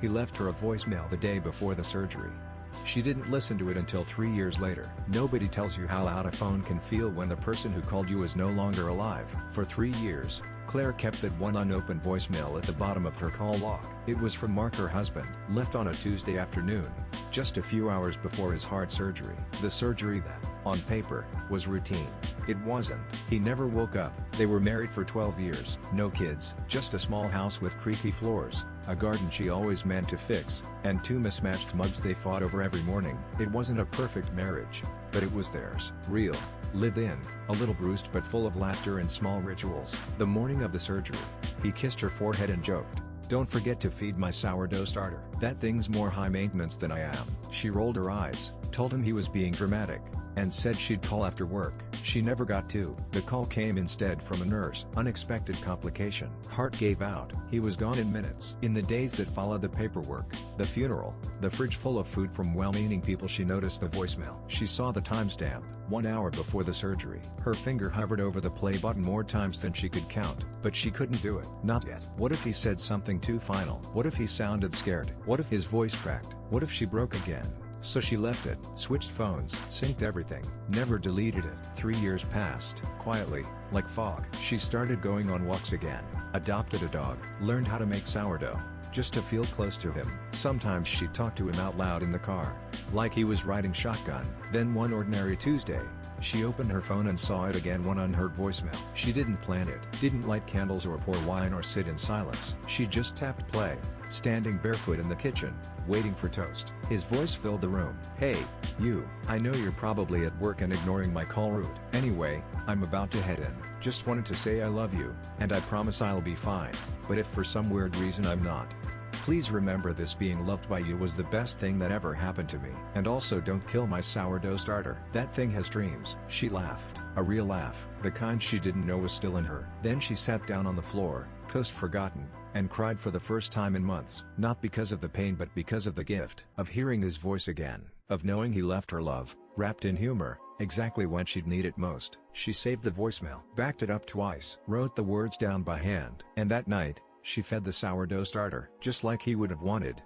He left her a voicemail the day before the surgery. She didn't listen to it until 3 years later. Nobody tells you how loud a phone can feel when the person who called you is no longer alive. For 3 years, Claire kept that one unopened voicemail at the bottom of her call log. It was from Mark, her husband, left on a Tuesday afternoon, just a few hours before his heart surgery. The surgery that, on paper, was routine. It wasn't. He never woke up. They were married for 12 years. No kids. Just a small house with creaky floors, a garden she always meant to fix, and 2 mismatched mugs they fought over every morning. It wasn't a perfect marriage, but it was theirs. Real. Lived in. A little bruised but full of laughter and small rituals. The morning of the surgery, he kissed her forehead and joked, "Don't forget to feed my sourdough starter. That thing's more high maintenance than I am." She rolled her eyes, told him he was being dramatic, and said she'd call after work. She never got to. The call came instead from a nurse. Unexpected complication. Heart gave out. He was gone in minutes. In the days that followed the paperwork, the funeral, the fridge full of food from well-meaning people, she noticed the voicemail. She saw the timestamp, 1 hour before the surgery. Her finger hovered over the play button more times than she could count, but she couldn't do it. Not yet. What if he said something too final? What if he sounded scared? What if his voice cracked? What if she broke again? So she left it, switched phones, synced everything, never deleted it. 3 years passed, quietly, like fog. She started going on walks again, adopted a dog, learned how to make sourdough, just to feel close to him. Sometimes she'd talk to him out loud in the car, like he was riding shotgun. Then one ordinary Tuesday, she opened her phone and saw it again, one unheard voicemail. She didn't plan it, didn't light candles or pour wine or sit in silence. She just tapped play, standing barefoot in the kitchen, waiting for toast. His voice filled the room. "Hey, you, I know you're probably at work and ignoring my call rude. Anyway, I'm about to head in. Just wanted to say I love you, and I promise I'll be fine, but if for some weird reason I'm not, please remember this: being loved by you was the best thing that ever happened to me. And also don't kill my sourdough starter. That thing has dreams." She laughed, a real laugh, the kind she didn't know was still in her. Then she sat down on the floor, toast forgotten, and cried for the first time in months. Not because of the pain but because of the gift of hearing his voice again, of knowing he left her love, wrapped in humor, exactly when she'd need it most. She saved the voicemail, backed it up twice, wrote the words down by hand, and that night, she fed the sourdough starter, just like he would have wanted.